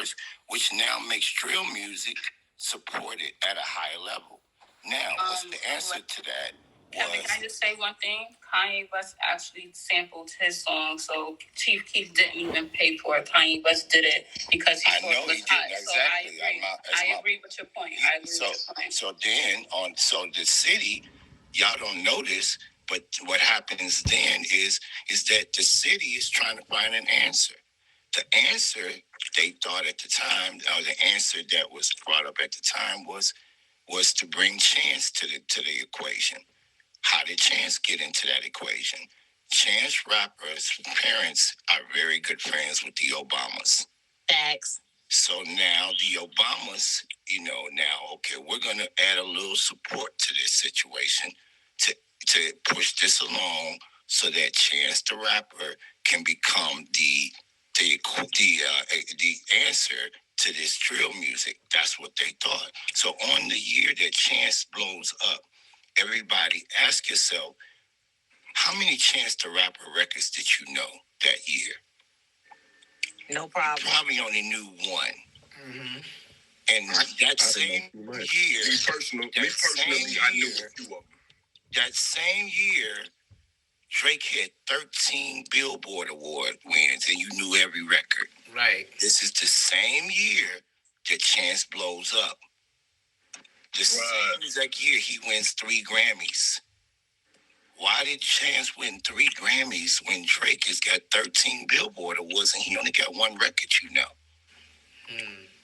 rappers, which now makes drill music supported at a higher level. Now, what's the answer to that? Can I just say one thing? Kanye West actually sampled his song, so Chief Keef didn't even pay for it. Kanye West did it because he thought it was hot. Exactly. So I agree with your point. So then, so the city, y'all don't know this, but what happens then is that the city is trying to find an answer. The answer they thought at the time, or the answer that was brought up at the time was to bring Chance to the equation. How did Chance get into that equation? Chance Rapper's parents are very good friends with the Obamas. Facts. So now the Obamas, okay, we're going to add a little support to this situation to push this along so that Chance the Rapper can become the answer to this drill music. That's what they thought. So on the year that Chance blows up, everybody ask yourself, how many Chance the Rapper records did you know that year? No problem. You probably only knew one. Mm-hmm. And that same year, I knew a few of them. That same year, Drake had 13 Billboard Award wins, and you knew every record. Right. This is the same year that Chance blows up. The same exact year he wins 3 Grammys. Why did Chance win 3 Grammys when Drake has got 13 Billboard Awards and he only got 1 record,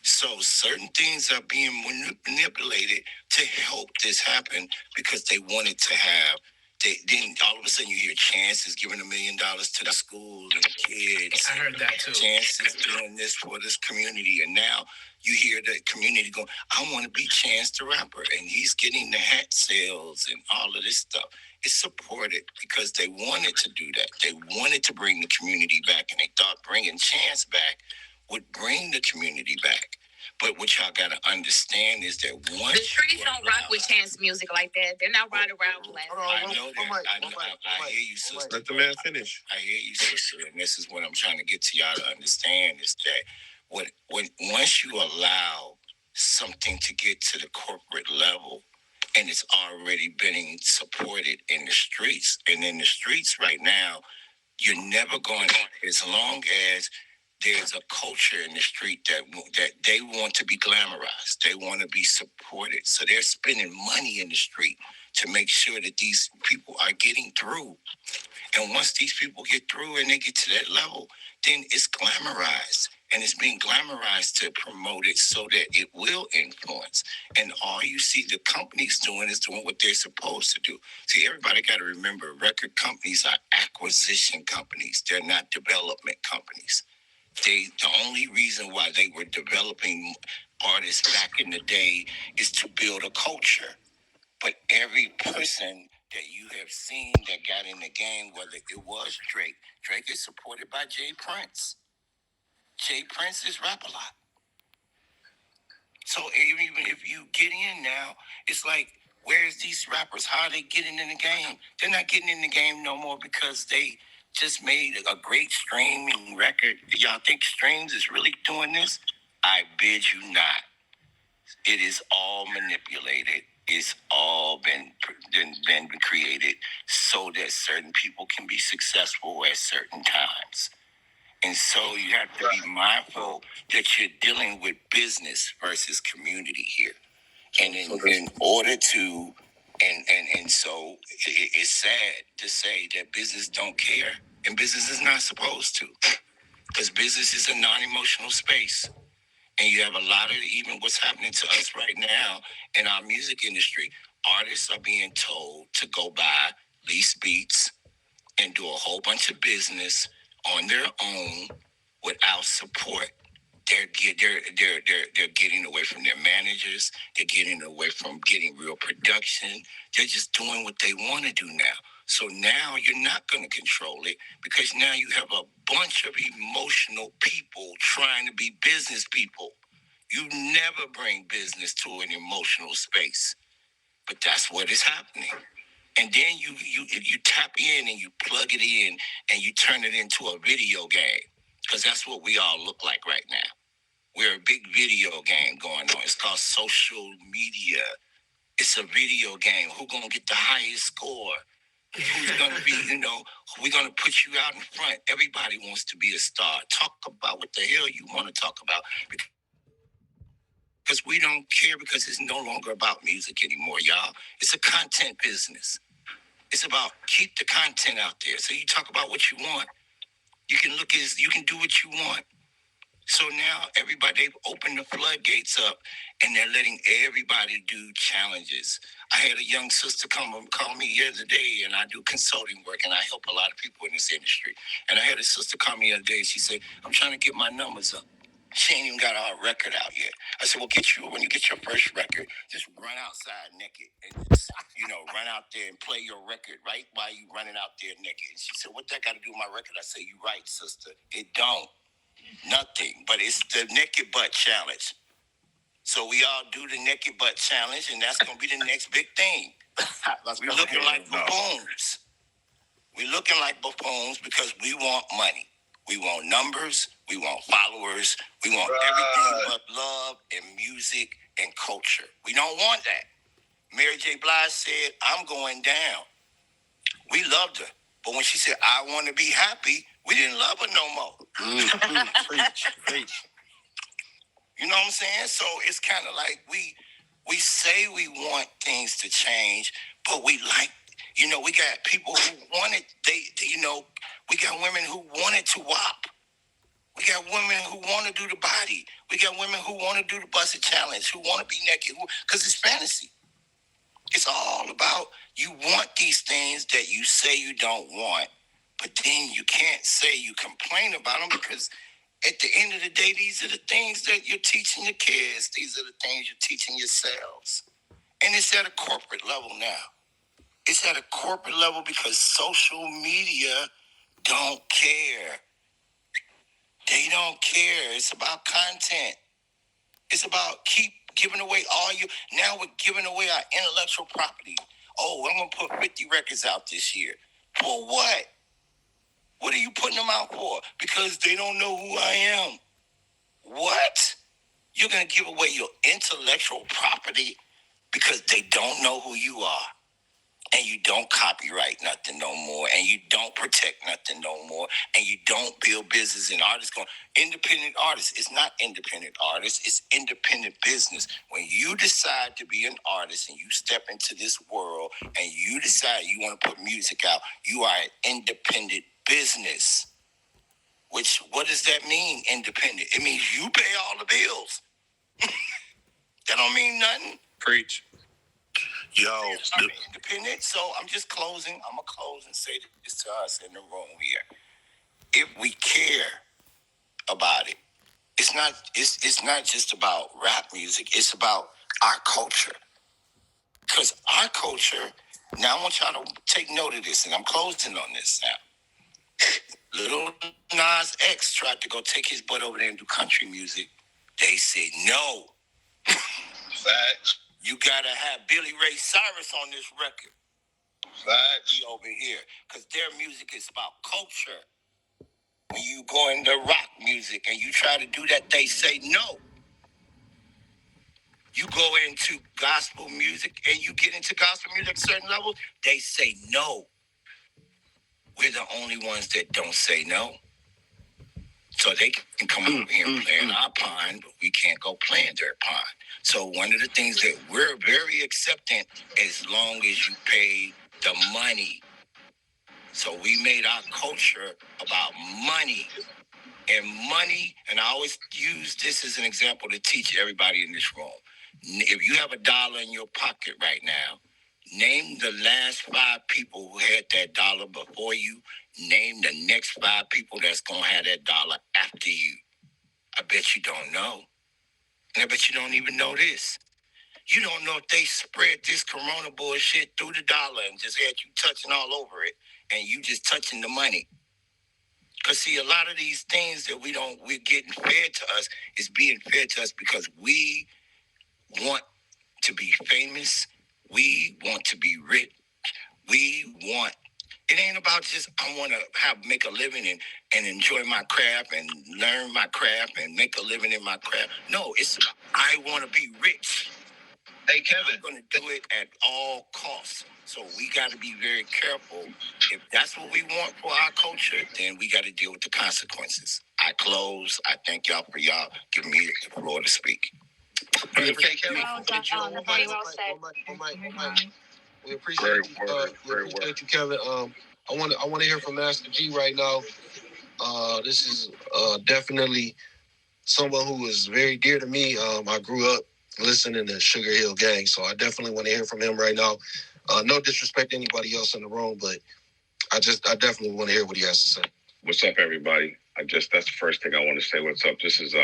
So certain things are being manipulated to help this happen because they wanted to have. Then all of a sudden you hear Chance is giving $1 million to the schools and the kids. I heard that too. Chance is doing this for this community, and now you hear the community going, "I want to be Chance the Rapper," and he's getting the hat sales and all of this stuff. It's supported because they wanted to do that. They wanted to bring the community back, and they thought bringing Chance back would bring the community back. But what y'all gotta understand is that once the streets don't rock with Chance music like that. They're not riding around playing. I know that. I hear you, sister. Let the man finish. I hear you, sister. And this is what I'm trying to get to y'all to understand is that once you allow something to get to the corporate level, and it's already being supported in the streets, and in the streets right now, you're never going as long as there's a culture in the street that they want to be glamorized. They want to be supported. So they're spending money in the street to make sure that these people are getting through. And once these people get through and they get to that level, then it's glamorized. And it's being glamorized to promote it so that it will influence. And all you see the companies doing is doing what they're supposed to do. See, everybody got to remember, record companies are acquisition companies. They're not development companies. The only reason why they were developing artists back in the day is to build a culture. But every person that you have seen that got in the game, whether it was Drake is supported by Jay Prince. Jay Prince is Rap-A-Lot. So even if you get in now, it's like, where's these rappers? How are they getting in the game? They're not getting in the game no more because they just made a great streaming record. Do y'all think streams is really doing this? I bid you not. It is all manipulated. It's all been created so that certain people can be successful at certain times. And so you have to be mindful that you're dealing with business versus community here. And in order to, and so it's sad to say that business don't care, and business is not supposed to, because business is a non-emotional space. And you have a lot of even what's happening to us right now in our music industry. Artists are being told to go buy lease beats and do a whole bunch of business on their own without support. They're getting away from their managers. They're getting away from getting real production. They're just doing what they want to do now. So now you're not going to control it because now you have a bunch of emotional people trying to be business people. You never bring business to an emotional space, but that's what is happening. And then you tap in and you plug it in and you turn it into a video game because that's what we all look like right now. We're a big video game going on. It's called social media. It's a video game. Who's gonna get the highest score? Who's gonna be, we're gonna put you out in front. Everybody wants to be a star. Talk about what the hell you want to talk about. Because we don't care, because it's no longer about music anymore, y'all. It's a content business. It's about keep the content out there. So you talk about what you want. You can do what you want. So now they've opened the floodgates up, and they're letting everybody do challenges. I had a young sister call me the other day, and I do consulting work, and I help a lot of people in this industry. And I had a sister call me the other day, and she said, I'm trying to get my numbers up. She ain't even got our record out yet. I said, well, when you get your first record, just run outside naked and just, run out there and play your record right while you running out there naked. And she said, what that got to do with my record? I said, you right, sister. It don't. Nothing, but it's the naked butt challenge. So we all do the naked butt challenge, and that's going to be the next big thing. We're looking like buffoons. We're looking like buffoons because we want money. We want numbers. We want followers. We want everything but love and music and culture. We don't want that. Mary J. Blige said, I'm going down. We loved her. But when she said, I want to be happy, we didn't love her no more. Preach. You know what I'm saying? So it's kind of like we say we want things to change, but we got people who want it. We got women who want it to WAP. We got women who want to do the body. We got women who want to do the busted challenge, who want to be naked, because it's fantasy. It's all about you want these things that you say you don't want, but then you can't say you complain about them because at the end of the day, these are the things that you're teaching your kids. These are the things you're teaching yourselves. And it's at a corporate level now. It's at a corporate level because social media don't care. They don't care. It's about content. It's about keep giving away now we're giving away our intellectual property. Oh, I'm going to put 50 records out this year. For what? What are you putting them out for? Because they don't know who I am. What? You're going to give away your intellectual property because they don't know who you are. And you don't copyright nothing no more. And you don't protect nothing no more. And you don't build business in artists. Independent artists. It's not independent artists. It's independent business. When you decide to be an artist and you step into this world and you decide you want to put music out, you are an independent business. What does that mean, independent? It means you pay all the bills. That don't mean nothing. Preach. Yo, I'm independent, so I'm just closing. I'm going to close and say this to us in the room here. If we care about it, it's not just about rap music. It's about our culture. Because our culture, now I want y'all to take note of this, and I'm closing on this now. Little Nas X tried to go take his butt over there and do country music. They said no. Facts. You gotta have Billy Ray Cyrus on this record. Facts. Over here, because their music is about culture. When you go into rock music and you try to do that, they say no. You go into gospel music and you get into gospel music at certain levels, they say no. We're the only ones that don't say no. So they can come over here and play in our pond, but we can't go play in their pond. So one of the things that we're very accepting, as long as you pay the money. So we made our culture about money. And I always use this as an example to teach everybody in this room. If you have $1 in your pocket right now, name the last 5 people who had that dollar before you. Name the next 5 people that's going to have that dollar after you. I bet you don't know. And I bet you don't even know this. You don't know if they spread this corona bullshit through the dollar and just had you touching all over it and you just touching the money. Because see, a lot of these things that we're getting fed to us is being fed to us because we want to be famous. We want to be rich. We want It ain't about just I want to make a living and enjoy my craft and learn my craft and make a living in my craft. No, it's about I want to be rich. Hey, Kevin. I'm going to do it at all costs. So we got to be very careful. If that's what we want for our culture, then we got to deal with the consequences. I close. I thank y'all for y'all giving me the floor to speak. Okay, Kevin. Very well said. We appreciate you, Kevin. I want to hear from Master G right now. This is definitely someone who is very dear to me. I grew up listening to Sugar Hill Gang, so I definitely want to hear from him right now. No disrespect to anybody else in the room, but I definitely want to hear what he has to say. What's up, everybody? That's the first thing I want to say. What's up? This is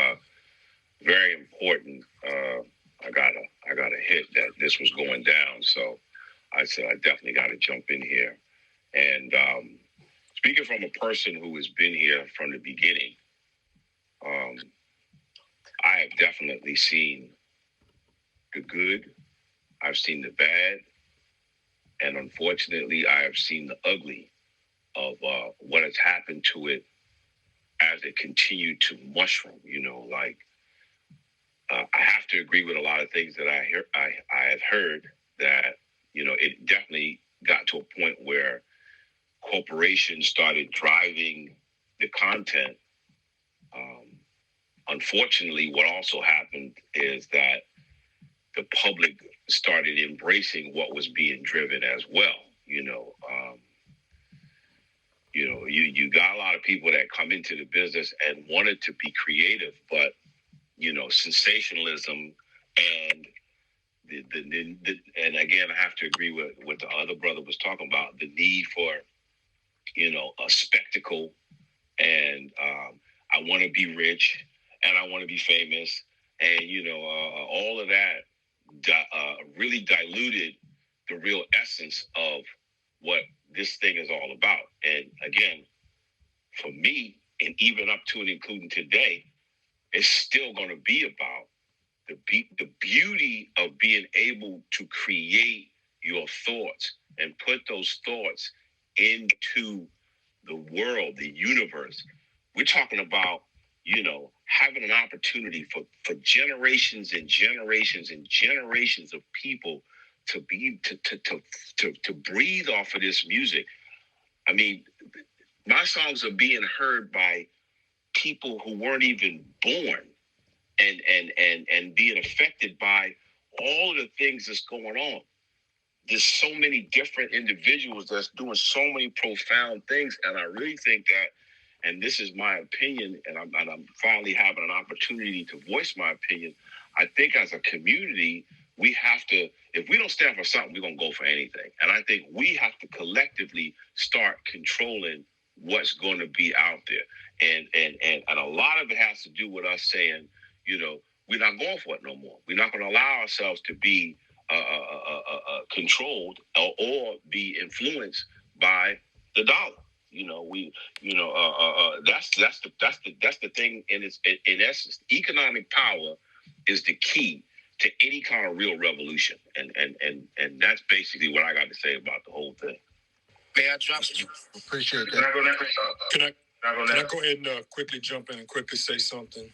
very important. I got a hit that this was going down, so I said I definitely got to jump in here. And speaking from a person who has been here from the beginning, I have definitely seen the good, I've seen the bad, and unfortunately, I have seen the ugly of what has happened to it as it continued to mushroom. I have to agree with a lot of things that I have heard that, it definitely got to a point where corporations started driving the content. Unfortunately, what also happened is that the public started embracing what was being driven as well. You got a lot of people that come into the business and wanted to be creative, but sensationalism and and again, I have to agree with what the other brother was talking about, the need for a spectacle, and I want to be rich and I want to be famous, and all of that really diluted the real essence of what this thing is all about. And again, for me, and even up to and including today, it's still going to be about the beauty of being able to create your thoughts and put those thoughts into the world, the universe. We're talking about, having an opportunity for generations and generations and generations of people to breathe off of this music. I mean, my songs are being heard by people who weren't even born and being affected by all of the things that's going on. There's so many different individuals that's doing so many profound things, and I really think that, and this is my opinion, and I'm finally having an opportunity to voice my opinion. I think as a community, we have to, if we don't stand for something, we're going to go for anything. And I think we have to collectively start controlling what's going to be out there. And a lot of it has to do with us saying, we're not going for it no more. We're not going to allow ourselves to be controlled or be influenced by the dollar. That's the thing in essence. Economic power is the key to any kind of real revolution, and that's basically what I got to say about the whole thing. May I drop it? Appreciate that. Can I go ahead and quickly jump in and quickly say something?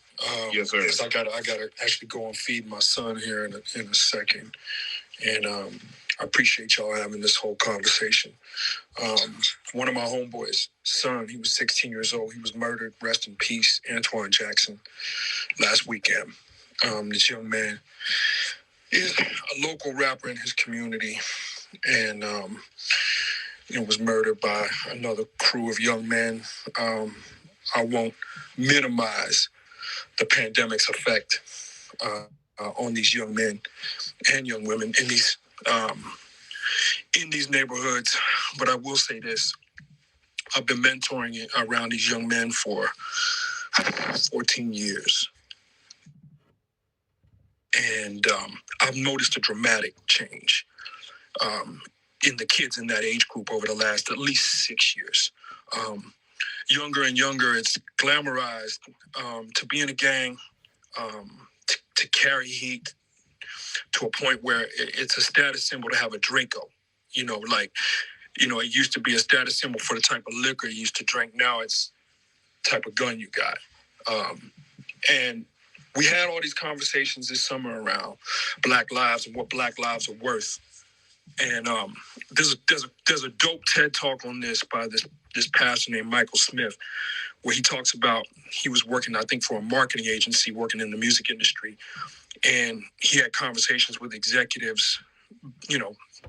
Yes, sir. Because I gotta actually go and feed my son here in a second, and I appreciate y'all having this whole conversation. One of my homeboys' son, he was 16 years old. He was murdered. Rest in peace, Antoine Jackson. Last weekend, this young man is a local rapper in his community, and was murdered by another crew of young men. I won't minimize the pandemic's effect on these young men and young women in these neighborhoods. But I will say this: I've been mentoring around these young men for 14 years, and I've noticed a dramatic change in the kids in that age group over the last at least 6 years. Younger and younger, it's glamorized to be in a gang, to carry heat to a point where it's a status symbol to have a Draco. it used to be a status symbol for the type of liquor you used to drink. Now it's the type of gun you got. And we had all these conversations this summer around Black lives and what Black lives are worth. And there's a dope TED talk on this by this pastor named Michael Smith, where he talks about he was working, I think, for a marketing agency working in the music industry. And he had conversations with executives,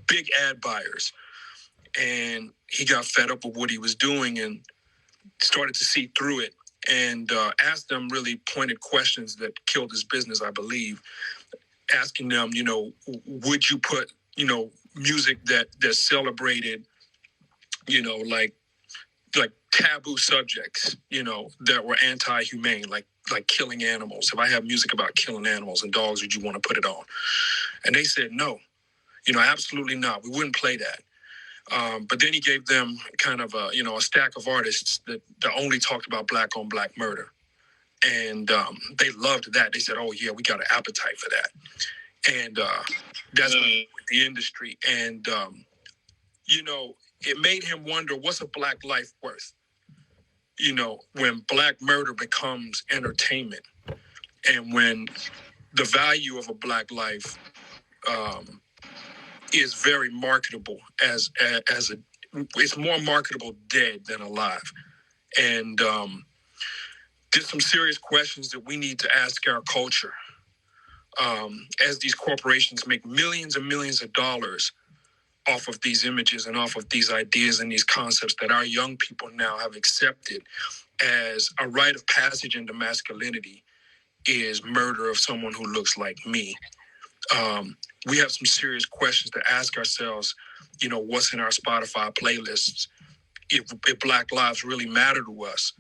big ad buyers. And he got fed up with what he was doing and started to see through it and asked them really pointed questions that killed his business, I believe. Asking them, would you put, music that celebrated, like taboo subjects, that were anti-humane, like killing animals. If I have music about killing animals and dogs, would you want to put it on? And they said, no, absolutely not. We wouldn't play that. But then he gave them kind of a stack of artists that only talked about Black on Black murder. And they loved that. They said, oh, yeah, we got an appetite for that. And that's with the industry. And, it made him wonder, what's a Black life worth? When Black murder becomes entertainment and when the value of a Black life is very marketable it's more marketable dead than alive. And there's some serious questions that we need to ask our culture as these corporations make millions and millions of dollars off of these images and off of these ideas and these concepts that our young people now have accepted as a rite of passage into masculinity is murder of someone who looks like me. We have some serious questions to ask ourselves, what's in our Spotify playlists? If Black lives really matter to us,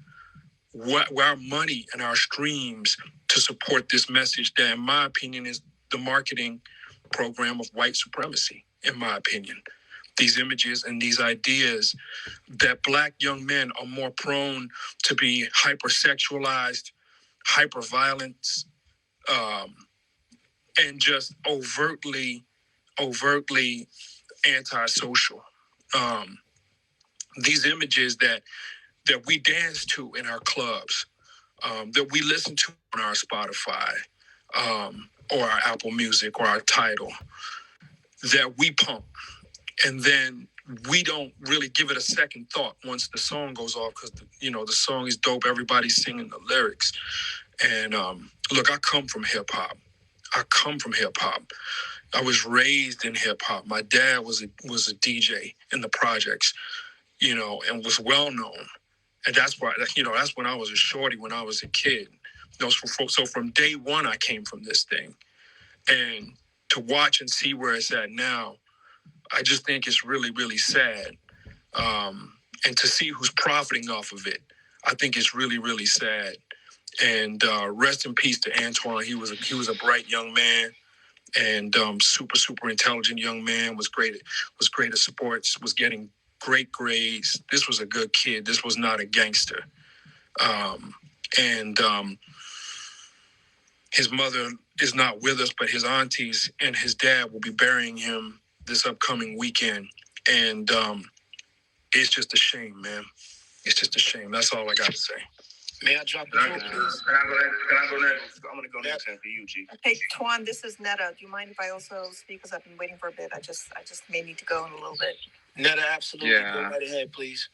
what our money and our streams to support this message that, in my opinion, is the marketing program of white supremacy, in my opinion. These images and these ideas that Black young men are more prone to be hypersexualized, hyperviolent, and just overtly antisocial. These images that we dance to in our clubs, that we listen to on our Spotify, or our Apple Music or our Tidal, that we pump. And then we don't really give it a second thought once the song goes off because, the song is dope. Everybody's singing the lyrics. And look, I come from hip hop. I was raised in hip hop. My dad was a DJ in the projects, and was well known. And that's why, that's when I was a shorty, when I was a kid. So from day one, I came from this thing. And to watch and see where it's at now, I just think it's really, really sad. And to see who's profiting off of it, I think it's really, really sad. And rest in peace to Antoine. He was a bright young man, and super, super intelligent young man. Was great at sports. Was getting great grades. This was a good kid. This was not a gangster. And his mother is not with us, but his aunties and his dad will be burying him this upcoming weekend. And it's just a shame, man. It's just a shame. That's all I got to say. May I drop the phone, please? Can I go next? I'm going to go next after you, G. Hey, Twan, this is Neda. Do you mind if I also speak? Because I've been waiting for a bit. I just may need to go in a little bit. Neda, absolutely. Yeah. Go right ahead, please.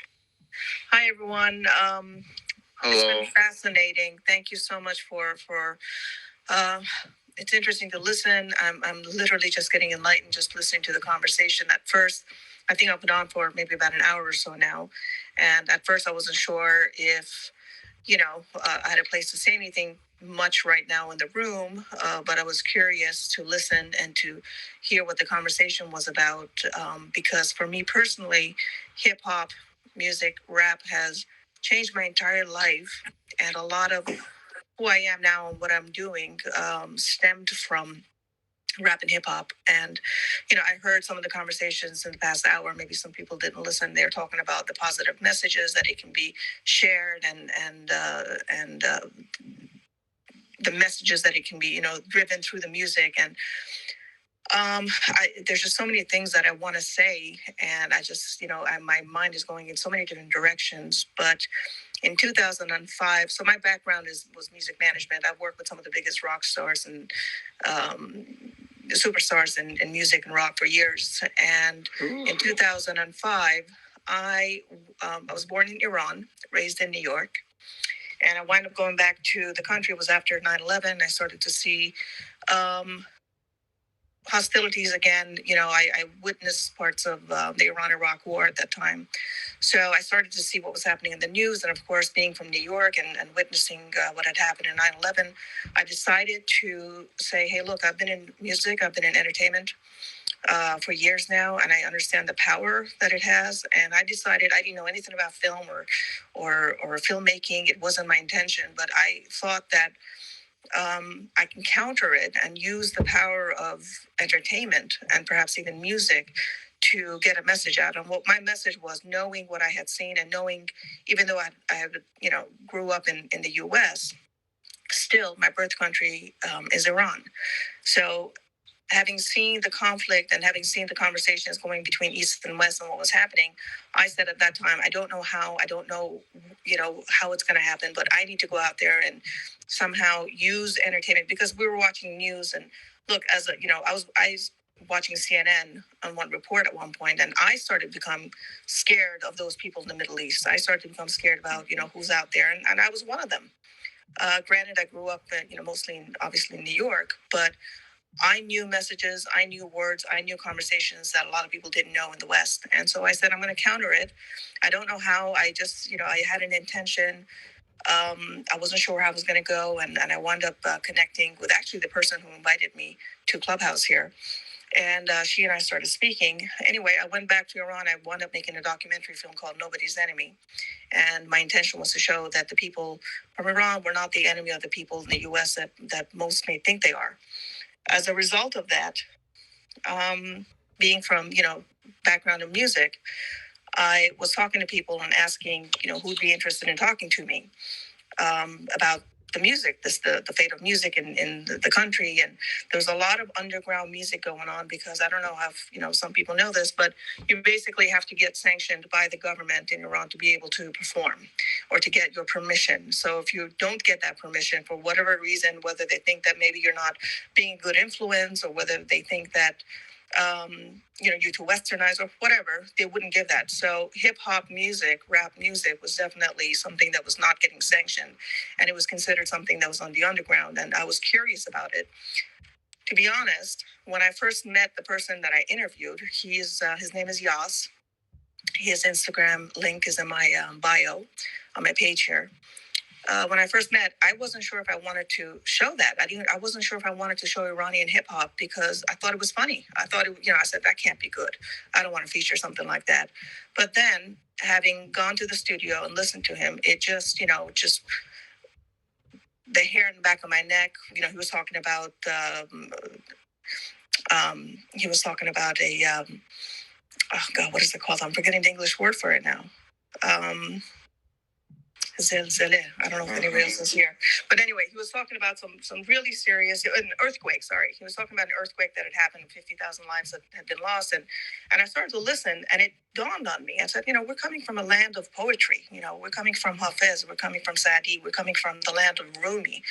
Hi, everyone. Hello. It's been fascinating. Thank you so much for it's interesting to listen. I'm literally just getting enlightened just listening to the conversation. At first, I think I've been on for maybe about an hour or so now. And at first I wasn't sure if, I had a place to say anything much right now in the room, but I was curious to listen and to hear what the conversation was about. Because for me personally, hip hop, music, rap has changed my entire life. And a lot of who I am now and what I'm doing stemmed from rap and hip hop. And, I heard some of the conversations in the past hour. Maybe some people didn't listen. They're talking about the positive messages that it can be shared and the messages that it can be, driven through the music. And There's just so many things that I want to say, and I just, my mind is going in so many different directions. But in 2005, so my background was music management. I've worked with some of the biggest rock stars and superstars in music and rock for years. And in 2005, I was born in Iran, raised in New York, and I wound up going back to the country. It was after 9/11. I started to see hostilities again. I witnessed parts of the Iran-Iraq war at that time. So I started to see what was happening in the news. And of course, being from New York and witnessing what had happened in 9/11, I decided to say, hey, look, I've been in music, I've been in entertainment for years now, and I understand the power that it has. And I decided I didn't know anything about film or filmmaking. It wasn't my intention, but I thought that I can counter it and use the power of entertainment and perhaps even music to get a message out. And what my message was, knowing what I had seen and knowing, even though I grew up in the U.S., still my birth country is Iran. So having seen the conflict and having seen the conversations going between East and West and what was happening, I said at that time, I don't know how, I don't know, how it's going to happen, but I need to go out there and somehow use entertainment, because we were watching news. And look, I was watching CNN on one report at one point, and I started to become scared of those people in the Middle East. I started to become scared about, who's out there. And I was one of them. Granted, I grew up, mostly obviously in New York, but I knew messages, I knew words, I knew conversations that a lot of people didn't know in the West. And so I said, I'm going to counter it. I don't know how. I just, I had an intention. I wasn't sure how I was going to go. And I wound up connecting with actually the person who invited me to Clubhouse here. And she and I started speaking. Anyway, I went back to Iran. I wound up making a documentary film called Nobody's Enemy. And my intention was to show that the people from Iran were not the enemy of the people in the U.S. that most may think they are. As a result of that, being from, background in music, I was talking to people and asking, who'd be interested in talking to me about the music, the fate of music in the country. And there's a lot of underground music going on, because I don't know how, some people know this, but you basically have to get sanctioned by the government in Iran to be able to perform or to get your permission. So if you don't get that permission for whatever reason, whether they think that maybe you're not being a good influence, or whether they think that you're too westernized or whatever, they wouldn't give that. So hip hop music, rap music was definitely something that was not getting sanctioned, and it was considered something that was on the underground. And I was curious about it. To be honest, when I first met the person that I interviewed, his name is Yas. His Instagram link is in my bio on my page here. When I first met, I wasn't sure if I wanted to show that. I wasn't sure if I wanted to show Iranian hip hop, because I thought it was funny. I thought I said, that can't be good. I don't want to feature something like that. But then, having gone to the studio and listened to him, it just the hair in the back of my neck. He was talking about oh God, what is it called? I'm forgetting the English word for it now. Zilzale. I don't know if anybody else is here. But anyway, he was talking about some really serious, an earthquake, sorry. He was talking about an earthquake that had happened, 50,000 lives that had been lost. And I started to listen, and it dawned on me. I said, we're coming from a land of poetry. We're coming from Hafez. We're coming from Sadi. We're coming from the land of Rumi.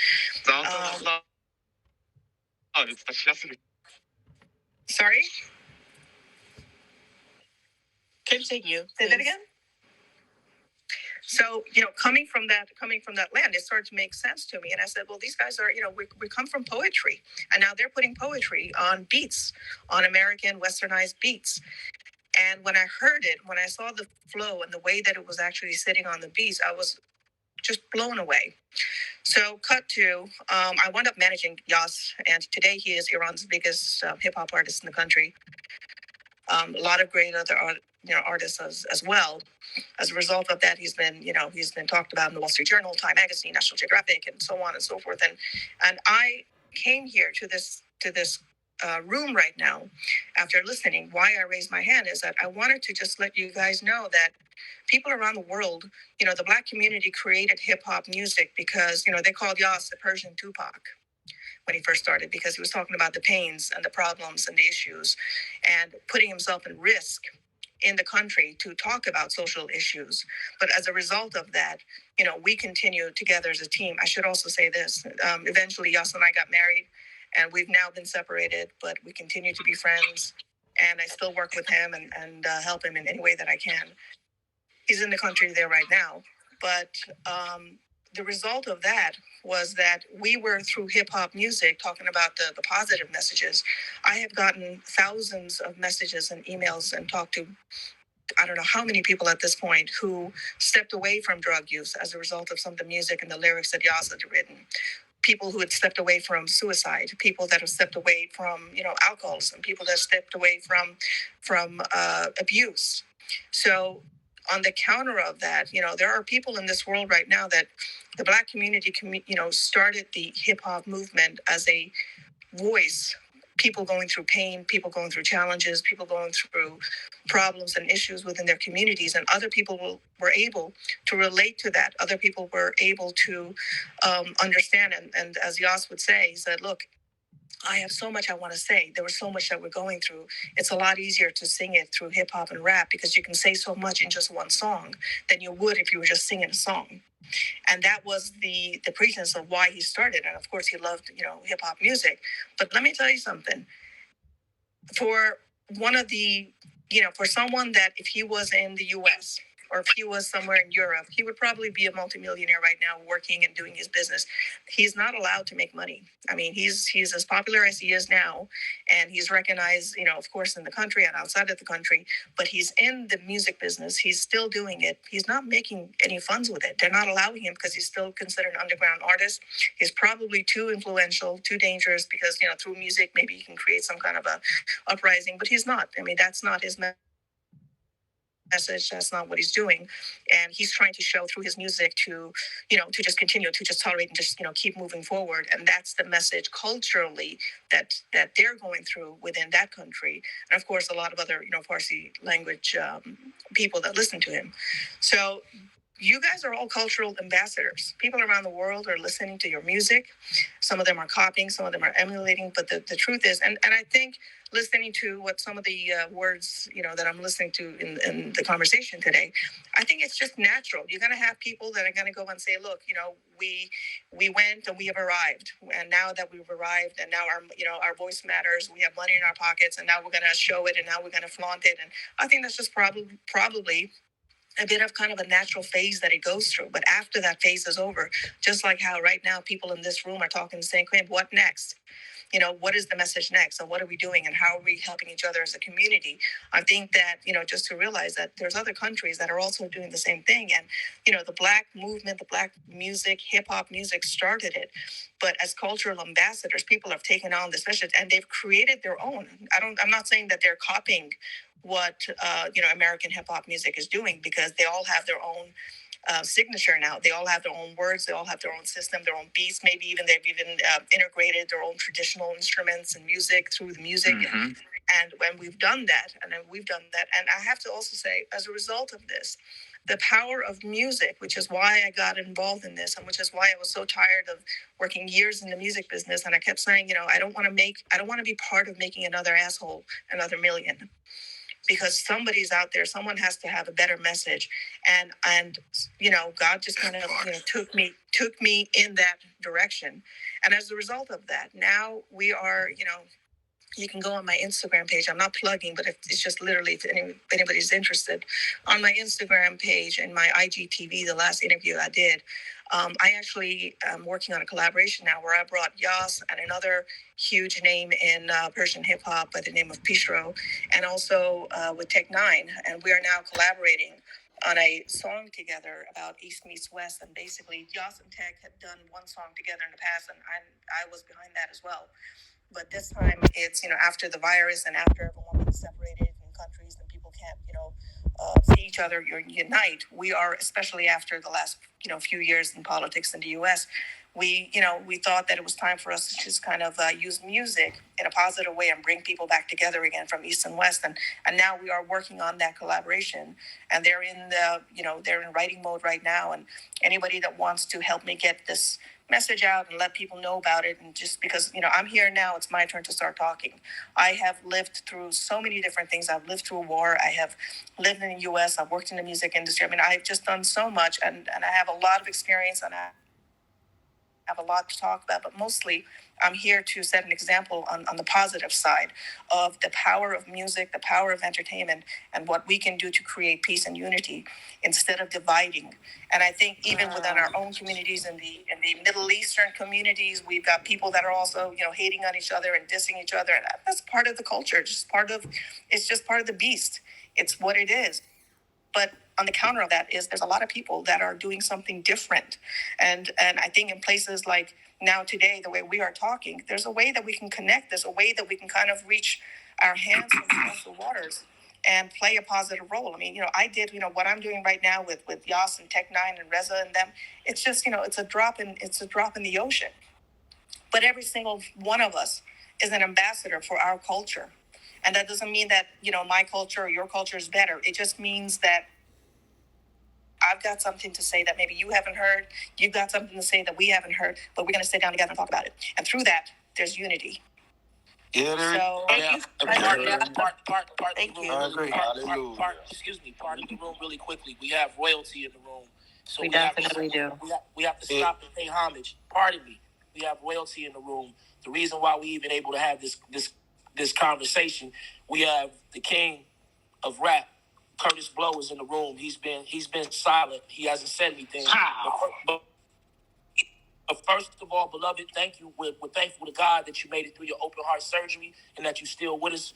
Sorry? Continue. Say that again? So, coming from that land, it started to make sense to me. And I said, well, these guys are, we come from poetry. And now they're putting poetry on beats, on American westernized beats. And when I heard it, when I saw the flow and the way that it was actually sitting on the beats, I was just blown away. So cut to, I wound up managing Yas. And today he is Iran's biggest hip hop artist in the country. A lot of great other artists as well. As a result of that, he's been talked about in the Wall Street Journal, Time Magazine, National Geographic, and so on and so forth. And I came here to this room right now after listening. Why I raised my hand is that I wanted to just let you guys know that people around the world, the Black community created hip hop music because they called Yas the Persian Tupac. when he first started, because he was talking about the pains and the problems and the issues and putting himself in risk in the country to talk about social issues. But as a result of that, we continue together as a team. I should also say this. Eventually, Yas and I got married, and we've now been separated, but we continue to be friends. And I still work with him and help him in any way that I can. He's in the country there right now. But the result of that was that we were, through hip hop music, talking about the positive messages. I have gotten thousands of messages and emails and talked to I don't know how many people at this point who stepped away from drug use as a result of some of the music and the lyrics that Yas had written. People who had stepped away from suicide, people that have stepped away from, alcoholism, people that stepped away from abuse. So on the counter of that, there are people in this world right now that the Black community, started the hip hop movement as a voice. People going through pain, people going through challenges, people going through problems and issues within their communities, and other people were able to relate to that. Other people were able to understand. And as Yas would say, he said, look, I have so much I want to say. There was so much that we're going through. It's a lot easier to sing it through hip hop and rap because you can say so much in just one song than you would if you were just singing a song. And that was the pretense of why he started. And of course, he loved, hip hop music. But let me tell you something. For one of the, for someone that if he was in the US or if he was somewhere in Europe, he would probably be a multimillionaire right now working and doing his business. He's not allowed to make money. I mean, he's as popular as he is now, and he's recognized, of course, in the country and outside of the country, but he's in the music business. He's still doing it. He's not making any funds with it. They're not allowing him because he's still considered an underground artist. He's probably too influential, too dangerous because, through music, maybe he can create some kind of a uprising, but he's not. I mean, that's not his message. That's not what he's doing. And he's trying to show through his music to just continue to just tolerate and just, keep moving forward. And that's the message culturally that they're going through within that country. And of course, a lot of other, Farsi language people that listen to him. So you guys are all cultural ambassadors. People around the world are listening to your music. Some of them are copying, some of them are emulating. But the truth is, and I think listening to what some of the words, that I'm listening to in the conversation today, I think it's just natural. You're going to have people that are going to go and say, look, we went and we have arrived. And now that we've arrived and now our voice matters, we have money in our pockets and now we're going to show it and now we're going to flaunt it. And I think that's just probably a bit of kind of a natural phase that it goes through. But after that phase is over, just like how right now people in this room are talking, saying, what next? What is the message next? And what are we doing? And how are we helping each other as a community? I think that, just to realize that there's other countries that are also doing the same thing. And, the Black movement, the Black music, hip hop music started it. But as cultural ambassadors, people have taken on this message and they've created their own. I'm not saying that they're copying what, American hip hop music is doing, because they all have their own signature now. They all have their own words. They all have their own system, their own beats. Maybe even they've integrated their own traditional instruments and music through the music. Mm-hmm. And when we've done that, and I have to also say, as a result of this, the power of music, which is why I got involved in this, and which is why I was so tired of working years in the music business. And I kept saying, I don't want to be part of making another asshole another million. Because somebody's out there, someone has to have a better message, and God just kind of took me in that direction, and as a result of that, now we are you can go on my Instagram page. I'm not plugging, but it's just literally if anybody's interested, on my Instagram page and my IGTV, the last interview I did. I actually am working on a collaboration now where I brought Yas and another huge name in Persian hip hop by the name of Pishro, and also with Tech Nine, and we are now collaborating on a song together about East meets West. And basically, Yas and Tech had done one song together in the past, and I was behind that as well. But this time it's, after the virus and after everyone being separated in countries and people can't, see each other, unite. We are, especially after the last, few years in politics in the U.S., we thought that it was time for us to just kind of use music in a positive way and bring people back together again from East and West. And now we are working on that collaboration, and they're they're in writing mode right now. And anybody that wants to help me get this message out and let people know about it, and just because I'm here now, it's my turn to start talking. I have lived through so many different things. I've lived through a war. I have lived in the US. I've worked in the music industry. I mean, I've just done so much, and I have a lot of experience, and I have a lot to talk about, but mostly I'm here to set an example on the positive side of the power of music, the power of entertainment, and what we can do to create peace and unity instead of dividing. And I think even within our own communities, in the Middle Eastern communities, we've got people that are also hating on each other and dissing each other, and that's part of the culture. It's just part of the beast. It's what it is. But on the counter of that is there's a lot of people that are doing something different. And I think in places like now today, the way we are talking, there's a way that we can connect. There's a way that we can kind of reach our hands across the waters and play a positive role. I mean, I did, what I'm doing right now with Yas and Tech Nine and Reza and them. It's just, it's a drop in the ocean. But every single one of us is an ambassador for our culture. And that doesn't mean that, my culture or your culture is better. It just means that I've got something to say that maybe you haven't heard. You've got something to say that we haven't heard, but we're going to sit down together and talk about it. And through that, there's unity. Yeah, there is. So, Thank you. I agree. Hallelujah. Part of the room really quickly. We have royalty in the room. So We definitely do. We have to stop and pay homage. Pardon me. We have royalty in the room. The reason why we even able to have this conversation, we have the king of rap, Curtis Blow, is in the room. He's been silent. He hasn't said anything. But first of all, beloved, thank you. We're thankful to God that you made it through your open heart surgery and that you're still with us,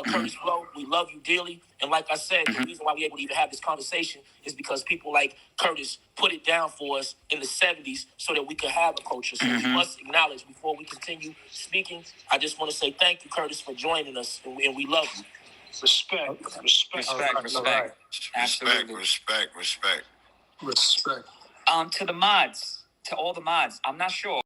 Curtis Blow. We love you dearly. And like I said, the reason why we're able to even have this conversation is because people like Curtis put it down for us in the 70s so that we could have a culture. So we must acknowledge, before we continue speaking, I just want to say thank you, Curtis, for joining us, and we love you. Respect. Absolutely. Respect. Respect. To the mods, to all the mods, I'm not sure.